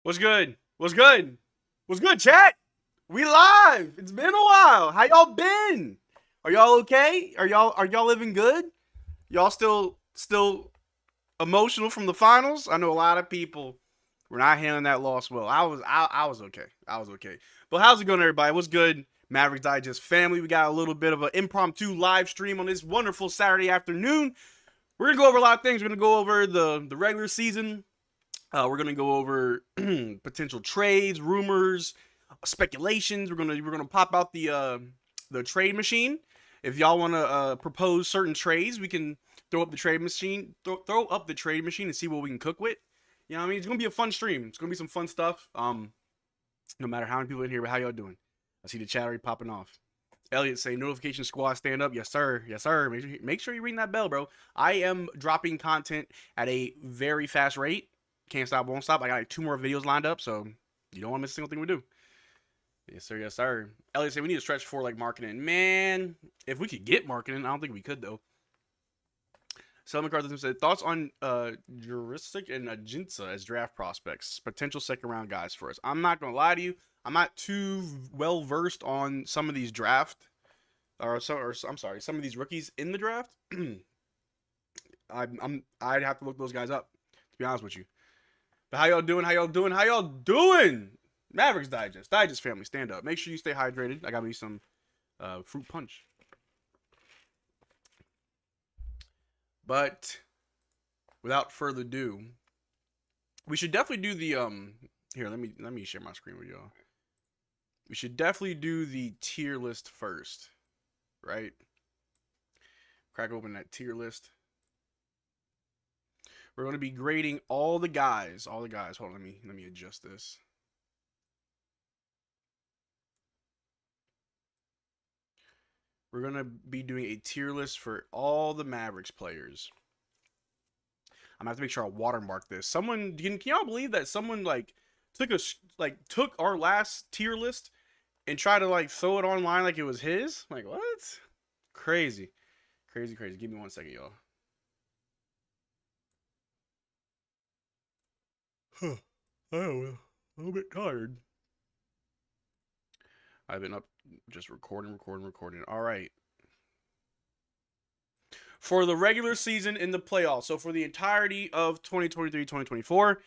What's good? What's good? What's good, chat? We live. It's been a while. How y'all been? Are y'all okay? Are y'all living good? Y'all still emotional from the finals? I know a lot of people were not handling that loss well. I was okay. I was okay. But how's it going, everybody? What's good, Mavs Digest family? We got a little bit of an impromptu live stream on this wonderful Saturday afternoon. We're gonna go over a lot of things. We're gonna go over the regular season. We're gonna go over potential trades, rumors, speculations. We're gonna pop out the trade machine. If y'all want to propose certain trades, we can throw up the trade machine. Throw up the trade machine and see what we can cook with. You know what I mean? It's gonna be a fun stream. It's gonna be some fun stuff. No matter how many people in here, but how y'all doing? I see the chat already popping off. Elliot say notification squad stand up. Yes sir. Yes sir. Make sure you ring that bell, bro. I am dropping content at a very fast rate. Can't stop, won't stop. I got like 2 more videos lined up, so you don't want to miss a single thing we do. Yes, sir. Yes, sir. Elliot said we need to stretch for like marketing. Man, if we could get marketing, I don't think we could though. Selma McCarthy said thoughts on Juristic and Ajinsa as draft prospects, potential second round guys for us. I'm not gonna lie to you. I'm not too well versed on some of these draft, I'm sorry, some of these rookies in the draft. I'd have to look those guys up to be honest with you. But how y'all doing? How y'all doing? How y'all doing? Mavericks Digest family, stand up. Make sure you stay hydrated. I got me some fruit punch. But without further ado, we should definitely do the here, let me share my screen with y'all. We should definitely do the tier list first, right? Crack open that tier list. We're going to be grading all the guys. Hold on, let me adjust this. We're going to be doing a tier list for all the Mavericks players. I'm going to have to make sure I watermark this. Someone, can y'all believe that someone took our last tier list and tried to like throw it online like it was his? Like, what? Crazy. Crazy. Give me 1 second, y'all. Huh. Oh, a little bit tired. I've been up just recording. All right. For the regular season in the playoffs, so for the entirety of 2023-2024, we're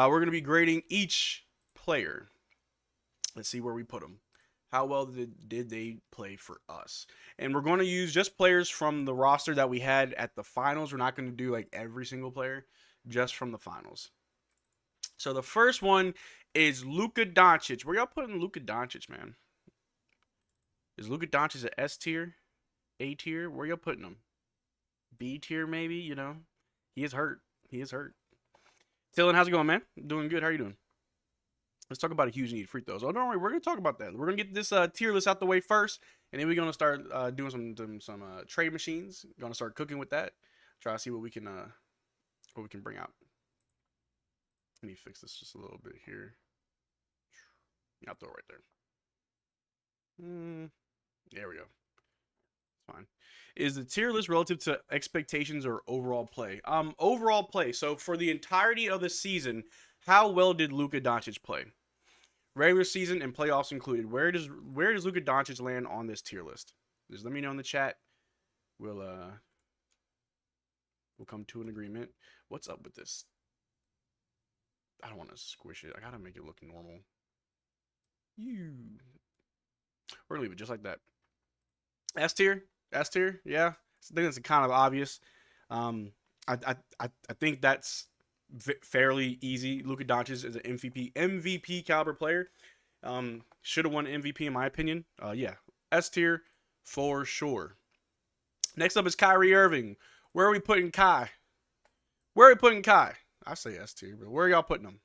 going to be grading each player. Let's see where we put them. How well did they play for us? And we're going to use just players from the roster that we had at the finals. We're not going to do like every single player, just from the finals. So the first one is Luka Doncic. Where y'all putting Luka Doncic, man? Is Luka Doncic an S tier? A tier? Where y'all putting him? B tier, maybe? You know? He is hurt. Dylan, how's it going, man? Doing good. How are you doing? Let's talk about a huge need free throws. Oh, don't worry. We're going to talk about that. We're going to get this tier list out the way first, and then we're going to start doing some trade machines. Going to start cooking with that. Try to see what we can bring out. Let me fix this just a little bit here. I'll throw it right there. There we go. It's fine. Is the tier list relative to expectations or overall play? Overall play. So for the entirety of the season, how well did Luka Doncic play? Regular season and playoffs included. Where does Luka Doncic land on this tier list? Just let me know in the chat. We'll come to an agreement. What's up with this? I don't want to squish it. I gotta make it look normal. We're gonna leave it just like that. S tier, yeah. I think it's kind of obvious. I think that's fairly easy. Luka Doncic is an MVP caliber player. Should have won MVP in my opinion. Yeah, S tier for sure. Next up is Kyrie Irving. Where are we putting Kai? I say S tier, but where are y'all putting them?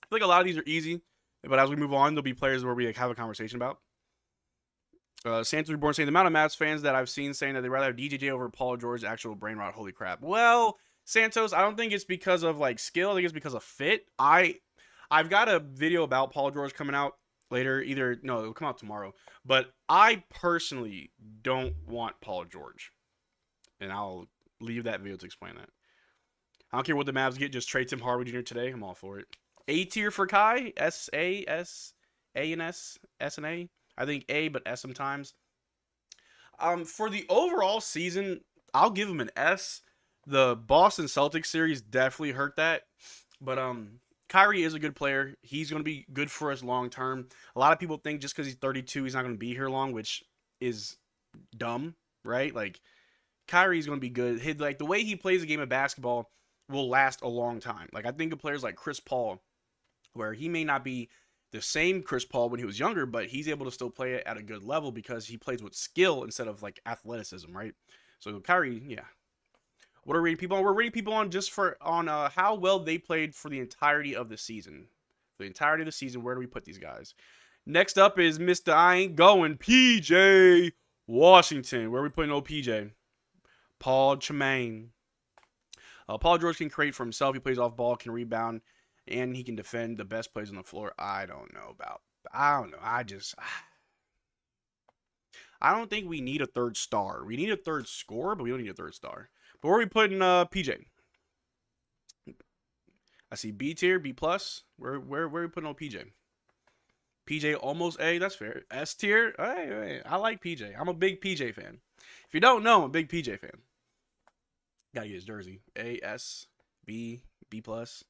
I feel like a lot of these are easy, but as we move on, there'll be players where we like, have a conversation about. Santos Reborn saying the amount of Mavs fans that I've seen saying that they'd rather have DJJ over Paul George, actual brain rot. Holy crap. Well, Santos, I don't think it's because of like skill. I think it's because of fit. I've got a video about Paul George coming out later. It'll come out tomorrow. But I personally don't want Paul George, and I'll leave that video to explain that. I don't care what the Mavs get. Just trade Tim Hardaway Jr. today. I'm all for it. A tier for Kai. A and S and A. I think A, but S sometimes. For the overall season, I'll give him an S. The Boston Celtics series definitely hurt that. But Kyrie is a good player. He's going to be good for us long term. A lot of people think just because he's 32, he's not going to be here long, which is dumb, right? Like, Kyrie's going to be good. The way he plays a game of basketball will last a long time. Like, I think of players like Chris Paul, where he may not be the same Chris Paul when he was younger, but he's able to still play it at a good level because he plays with skill instead of like athleticism, right? So Kyrie, yeah. What are we rating people on? We're rating people on just on how well they played for the entirety of the season. For the entirety of the season, where do we put these guys? Next up is Mr. I Ain't Going, PJ Washington. Where are we putting old PJ? Paul Tremaine. Paul George can create for himself. He plays off ball, can rebound, and he can defend. The best plays on the floor. I don't know. I don't think we need a third star. We need a third scorer, but we don't need a third star. But where are we putting PJ? I see B tier, B plus. Where are we putting on PJ? PJ almost A. That's fair. S tier. Hey, I like PJ. I'm a big PJ fan. If you don't know, I'm a big PJ fan. Gotta get his jersey. A, S, B, B plus.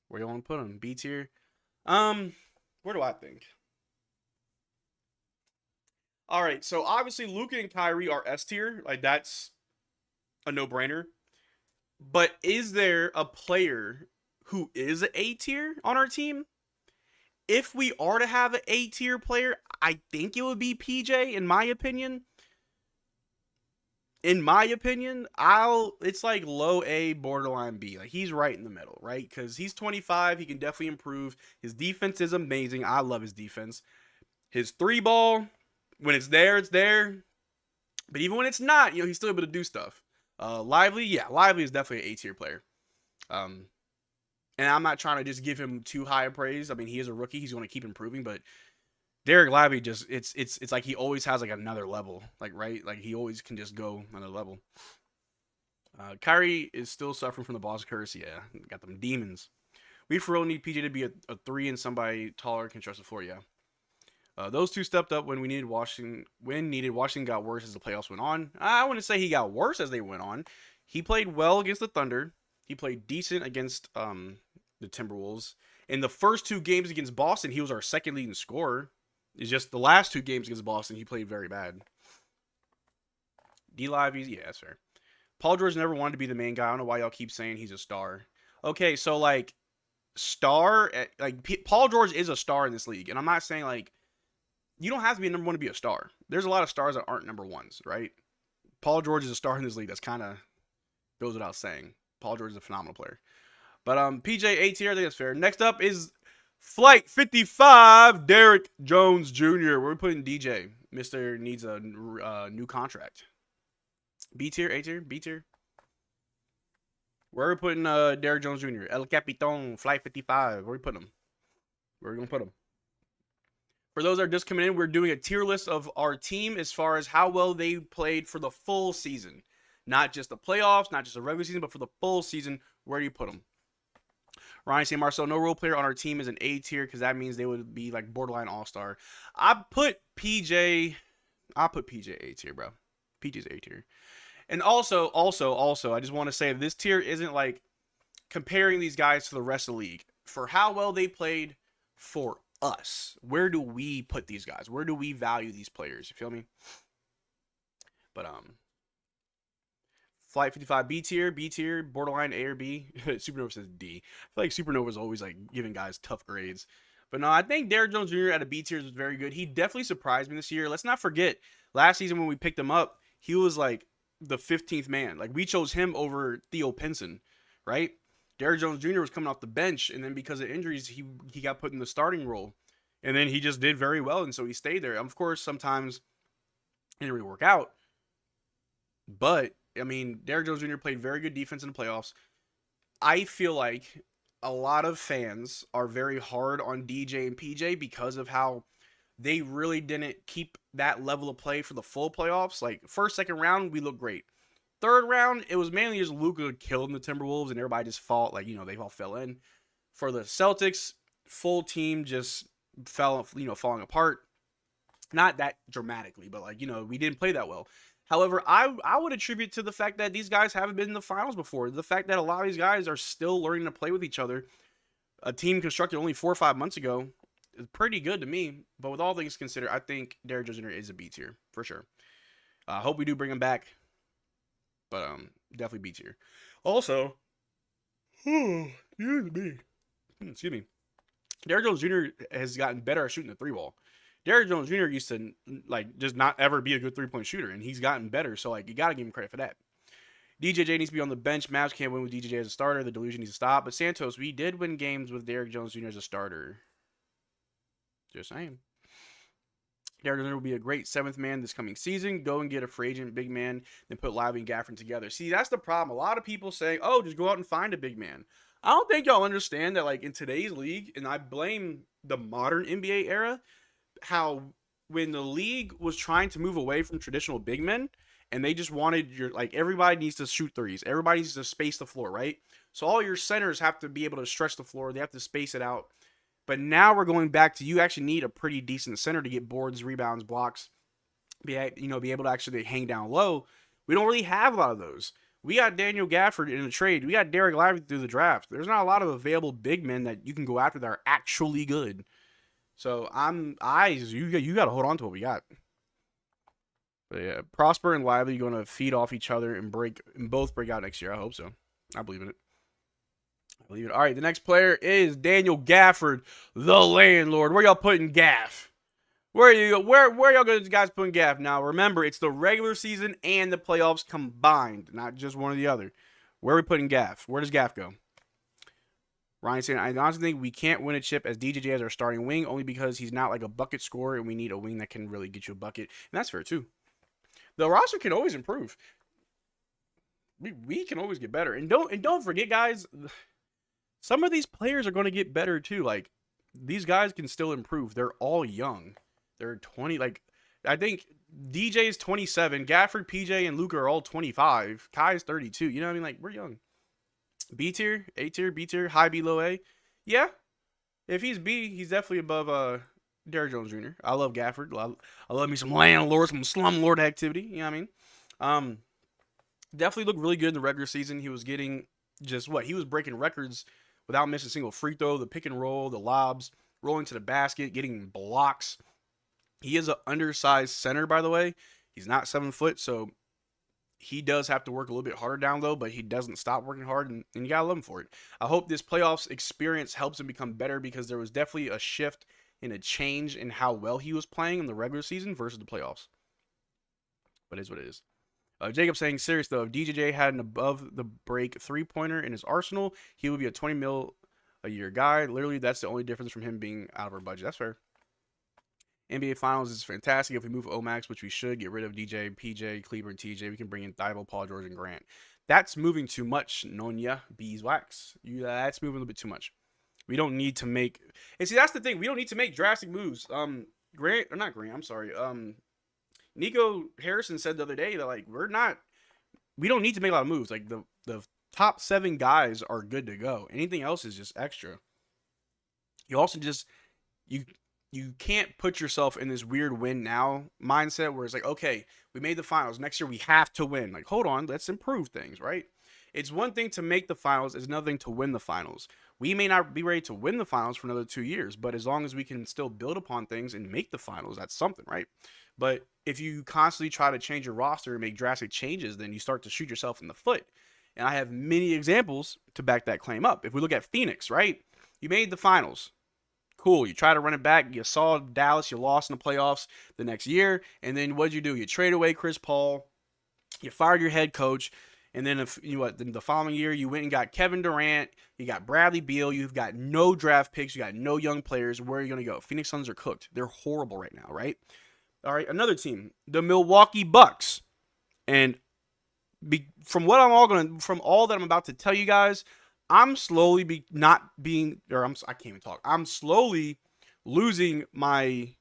Where you want to put him? B tier. Where do I think? All right, so obviously Luka and Kyrie are S tier. Like, that's a no-brainer. But is there a player who is an A tier on our team? If we are to have an A tier player, I think it would be PJ, in my opinion. It's like low A, borderline B. Like, he's right in the middle, right? Because he's 25. He can definitely improve. His defense is amazing. I love his defense. His three ball, when it's there, it's there. But even when it's not, he's still able to do stuff. Lively is definitely an A tier player. And I'm not trying to just give him too high a praise. I mean, he is a rookie. He's going to keep improving, but Derrick Lively just it's like he always has like another level, like, right? Like, he always can just go another level. Kyrie is still suffering from the boss curse. Yeah, got them demons. We for real need PJ to be a 3 and somebody taller can stretch the floor. Yeah. Those two stepped up when we needed Washington. When needed, Washington got worse as the playoffs went on. I wouldn't say he got worse as they went on. He played well against the Thunder. He played decent against the Timberwolves. In the first 2 games against Boston, he was our second leading scorer. It's just the last 2 games against Boston, he played very bad. D Live, yeah, that's fair. Paul George never wanted to be the main guy. I don't know why y'all keep saying he's a star. Okay, so like Paul George is a star in this league, and I'm not saying like you don't have to be a number 1 to be a star. There's a lot of stars that aren't number 1s, right? Paul George is a star in this league. That's kind of goes without saying. Paul George is a phenomenal player. But PJ A tier, I think that's fair. Next up is Flight 55, Derrick Jones Jr. We're putting DJ. Mr. needs a new contract. B tier, A tier, B tier. Where are we putting Derrick Jones Jr.? El Capitan, Flight 55. Where are we putting him? Where are we going to put him? For those that are just coming in, we're doing a tier list of our team as far as how well they played for the full season. Not just the playoffs, not just the regular season, but for the full season. Where do you put them? Ryan saying, Marcel, no role player on our team is an A tier because that means they would be like borderline all-star. I put PJ A tier, bro. PJ's A tier. And also, I just want to say this tier isn't like comparing these guys to the rest of the league. For how well they played for us, where do we put these guys? Where do we value these players? You feel me? But Flight 55 B tier, borderline A or B. Supernova says D. I feel like Supernova is always like giving guys tough grades. But no, I think Derrick Jones Jr. at a B tier is very good. He definitely surprised me this year. Let's not forget, last season when we picked him up, he was like the 15th man. Like, we chose him over Theo Pinson, right? Derrick Jones Jr. was coming off the bench, and then because of injuries, he got put in the starting role. And then he just did very well, and so he stayed there. Of course, sometimes it didn't really work out. But, I mean, Derrick Jones Jr. played very good defense in the playoffs. I feel like a lot of fans are very hard on DJ and PJ because of how they really didn't keep that level of play for the full playoffs. Like, first, second round, we look great. Third round, it was mainly just Luka killing the Timberwolves, and everybody just fought, like, they all fell in. For the Celtics, full team just fell, falling apart. Not that dramatically, but we didn't play that well. However, I would attribute to the fact that these guys haven't been in the finals before. The fact that a lot of these guys are still learning to play with each other. A team constructed only 4 or 5 months ago is pretty good to me. But with all things considered, I think Derrick Jones Jr. is a B tier for sure. I hope we do bring him back, but definitely B tier. Also, excuse me, Derrick Jones Jr. has gotten better at shooting the 3-ball. Derrick Jones Jr. used to just not ever be a good 3-point shooter, and he's gotten better. So you gotta give him credit for that. DJJ needs to be on the bench. Mavs can't win with DJJ as a starter. The delusion needs to stop. But Santos, we did win games with Derrick Jones Jr. as a starter. Just saying. Derrick Jones Jr. will be a great 7th man this coming season. Go and get a free agent big man, then put Lively and Gafford together. See, that's the problem. A lot of people saying, "Oh, just go out and find a big man." I don't think y'all understand that, in today's league, and I blame the modern NBA era, how when the league was trying to move away from traditional big men and they just wanted everybody needs to shoot threes. Everybody needs to space the floor, right? So all your centers have to be able to stretch the floor. They have to space it out. But now we're going back to you actually need a pretty decent center to get boards, rebounds, blocks, be able to actually hang down low. We don't really have a lot of those. We got Daniel Gafford in the trade. We got Derrick Lively through the draft. There's not a lot of available big men that you can go after that are actually good. So you got to hold on to what we got. But yeah, Prosper and Lively going to feed off each other and both break out next year. I hope so. I believe in it. All right, the next player is Daniel Gafford, the landlord. Where y'all putting Gaff? Where y'all guys putting Gaff? Now remember, it's the regular season and the playoffs combined, not just one or the other. Where are we putting Gaff? Where does Gaff go? Ryan saying, I honestly think we can't win a chip as DJJ as our starting wing, only because he's not a bucket scorer, and we need a wing that can really get you a bucket. And that's fair, too. The roster can always improve. We can always get better. And don't forget, guys, some of these players are going to get better, too. These guys can still improve. They're all young. They're 20. I think DJ is 27. Gafford, PJ, and Luka are all 25. Kai is 32. You know what I mean? We're young. B tier, A tier, B tier, high B, low A. Yeah. If he's B, he's definitely above Derrick Jones Jr. I love Gafford. I love me some landlord, some slumlord activity. You know what I mean? Definitely looked really good in the regular season. He was getting he was breaking records without missing a single free throw, the pick and roll, the lobs, rolling to the basket, getting blocks. He is an undersized center, by the way. He's not 7 foot, so he does have to work a little bit harder down low, but he doesn't stop working hard, and you gotta love him for it. I hope this playoffs experience helps him become better because there was definitely a shift and a change in how well he was playing in the regular season versus the playoffs. But it is what it is. Jacob saying, serious though, if DJJ had an above the break 3-pointer in his arsenal, he would be a 20 mil a year guy. Literally, that's the only difference from him being out of our budget. That's fair. NBA Finals is fantastic. If we move Omax, which we should, get rid of DJ, PJ, Kleber, and TJ, we can bring in Thibault, Paul George, and Grant. That's moving too much, Nonya Beeswax. That's moving a little bit too much. We don't need to make... And see, that's the thing. We don't need to make drastic moves. Nico Harrison said the other day that, we don't need to make a lot of moves. The top 7 guys are good to go. Anything else is just extra. You also just... You can't put yourself in this weird win now mindset where it's okay, we made the finals. Next year we have to win. Hold on, let's improve things, right? It's one thing to make the finals. It's another thing to win the finals. We may not be ready to win the finals for another 2 years, but as long as we can still build upon things and make the finals, that's something, right? But if you constantly try to change your roster and make drastic changes, then you start to shoot yourself in the foot. And I have many examples to back that claim up. If we look at Phoenix, right? You made the finals. Cool. You try to run it back. You saw Dallas. You lost in the playoffs the next year. And then what'd you do? You trade away Chris Paul. You fired your head coach. And then the following year, you went and got Kevin Durant. You got Bradley Beal. You've got no draft picks. You got no young players. Where are you going to go? Phoenix Suns are cooked. They're horrible right now, right? All right, another team, the Milwaukee Bucks. And from all that I'm about to tell you guys, I'm slowly I can't even talk. I'm slowly losing my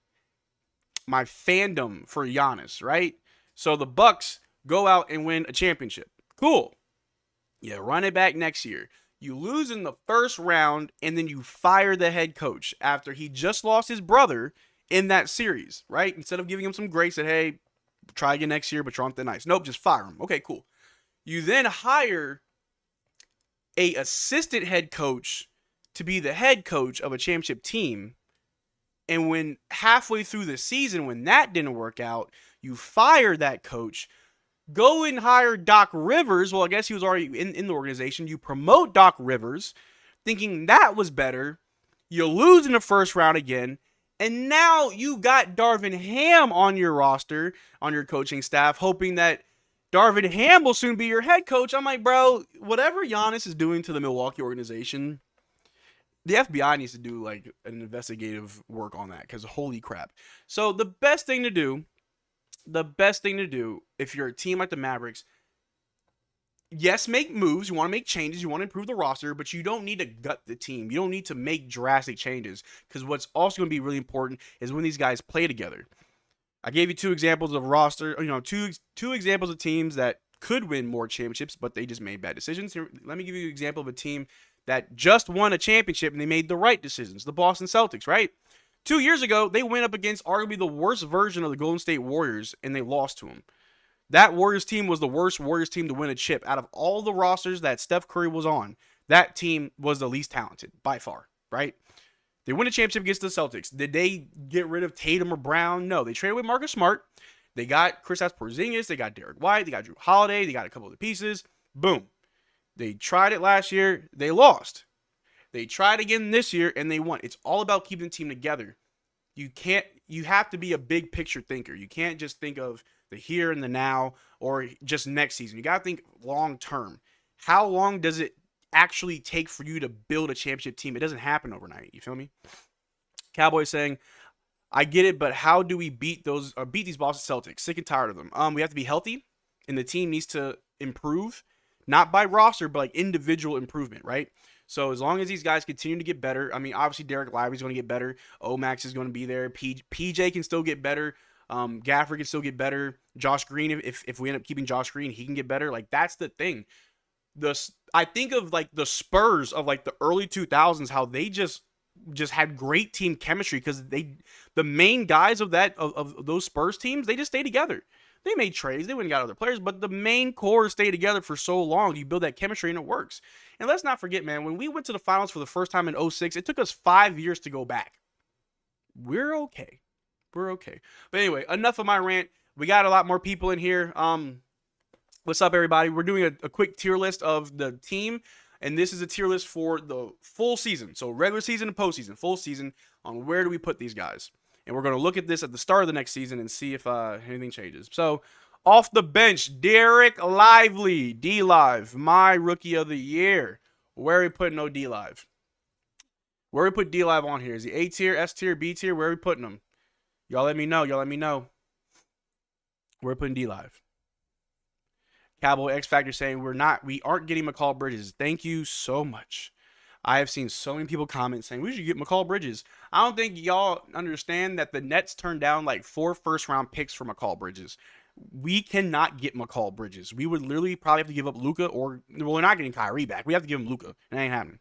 fandom for Giannis, right? So the Bucks, go out and win a championship. Cool. You run it back next year. You lose in the first round, and then you fire the head coach after he just lost his brother in that series, right? Instead of giving him some grace that, hey, try again next year, but you're on thin ice. Nope, just fire him. Okay, cool. You then hire a assistant head coach to be the head coach of a championship team. And when halfway through the season, when that didn't work out, you fire that coach, go and hire Doc Rivers. Well, I guess he was already in the organization. You promote Doc Rivers, thinking that was better. You lose in the first round again. And now you got Darvin Ham on your roster, on your coaching staff, hoping that Darvin Ham will soon be your head coach. I'm like, bro, whatever Giannis is doing to the Milwaukee organization, the FBI needs to do like an investigative work on that, because holy crap. So the best thing to do if you're a team like the Mavericks, yes, make moves. You want to make changes. You want to improve the roster, but you don't need to gut the team. You don't need to make drastic changes, because what's also going to be really important is when these guys play together. I gave you two examples of roster, two examples of teams that could win more championships, but they just made bad decisions. Here, let me give you an example of a team that just won a championship and they made the right decisions. The Boston Celtics, right? 2 years ago, they went up against arguably the worst version of the Golden State Warriors, and they lost to them. That Warriors team was the worst Warriors team to win a chip. Out of all the rosters that Steph Curry was on, that team was the least talented, by far, right? They win a championship against the Celtics. Did they get rid of Tatum or Brown? No. They traded with Marcus Smart. They got Kristaps Porzingis. They got Derrick White. They got Drew Holiday. They got a couple of the pieces. Boom. They tried it last year. They lost. They tried again this year, and they won. It's all about keeping the team together. You have to be a big picture thinker. You can't just think of the here and the now or just next season. You got to think long term. How long does it actually take for you to build a championship team? It doesn't happen overnight. You feel me? Cowboys saying, I get it, but how do we beat these Boston Celtics? Sick and tired of them. We have to be healthy, and the team needs to improve, not by roster, but like individual improvement, right? So as long as these guys continue to get better, I mean, obviously Derrick Lively is going to get better. Omax is going to be there. PJ can still get better. Gafford can still get better. Josh Green, if we end up keeping Josh Green, he can get better. Like, that's the thing. I think of like the Spurs of like the early 2000s, how they just had great team chemistry, because the main guys of those Spurs teams, they just stay together. They made trades, they went and got other players, but the main core stayed together for so long. You build that chemistry and it works. And let's not forget, man, when we went to the finals for the first time in 2006, it took us 5 years to go back. We're okay. We're okay. But anyway, enough of my rant. We got a lot more people in here. What's up, everybody? We're doing a quick tier list of the team, and this is a tier list for the full season. So regular season and postseason, full season, on where do we put these guys. And we're going to look at this at the start of the next season and see if anything changes. So, off the bench, Derrick Lively, D-Live, my rookie of the year. Where are we putting no D-Live? Where we put D-Live on here? Is he A tier, S tier, B tier? Where are we putting him? Y'all let me know. Y'all let me know. Where are we putting D-Live? Cowboy X Factor saying we aren't getting McCall Bridges. Thank you so much. I have seen so many people comment saying we should get McCall Bridges. I don't think y'all understand that the Nets turned down like 4 first-round picks for McCall Bridges. We cannot get McCall Bridges. We would literally probably have to give up Luka, or we're not getting Kyrie back. We have to give him Luka. It ain't happening.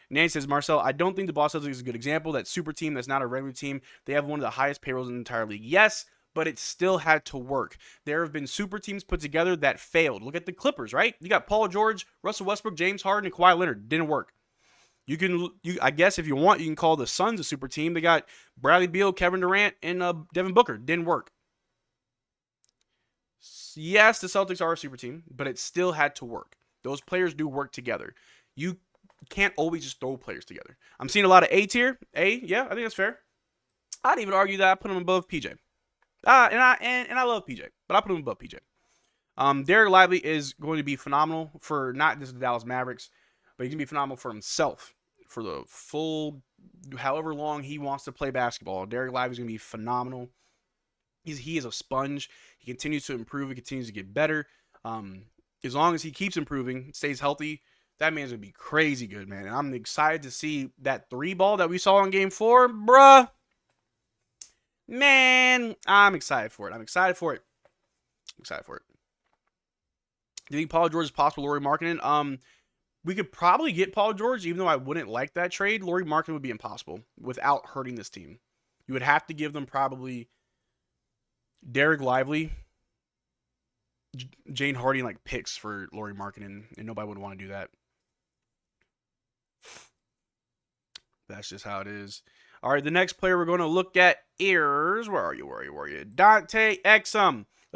Nancy says, Marcel, I don't think the Boston Celtics is a good example. That super team that's not a regular team. They have one of the highest payrolls in the entire league. Yes, but it still had to work. There have been super teams put together that failed. Look at the Clippers, right? You got Paul George, Russell Westbrook, James Harden, and Kawhi Leonard. Didn't work. I guess if you want, you can call the Suns a super team. They got Bradley Beal, Kevin Durant, and Devin Booker. Didn't work. Yes, the Celtics are a super team, but it still had to work. Those players do work together. You can't always just throw players together. I'm seeing a lot of A tier. Yeah, I think that's fair. I'd even argue that I put him above PJ. And I love PJ, but I put him above PJ. Derrick Lively is going to be phenomenal for not just the Dallas Mavericks, but he's going to be phenomenal for himself for the full, however long he wants to play basketball. Derrick Lively is going to be phenomenal. He is a sponge. He continues to improve. He continues to get better. As long as he keeps improving, stays healthy, that man's going to be crazy good, man. And I'm excited to see that 3 ball that we saw in Game 4, bruh. Man, I'm excited for it. I'm excited for it. Do you think Paul George is possible? Lauri Markkanen? We could probably get Paul George, even though I wouldn't like that trade. Lauri Markkanen would be impossible without hurting this team. You would have to give them probably Derrick Lively, Jane Hardy, and like picks for Lauri Markkanen, and nobody would want to do that. That's just how it is. All right, the next player we're going to look at is, where are you? Dante Exum.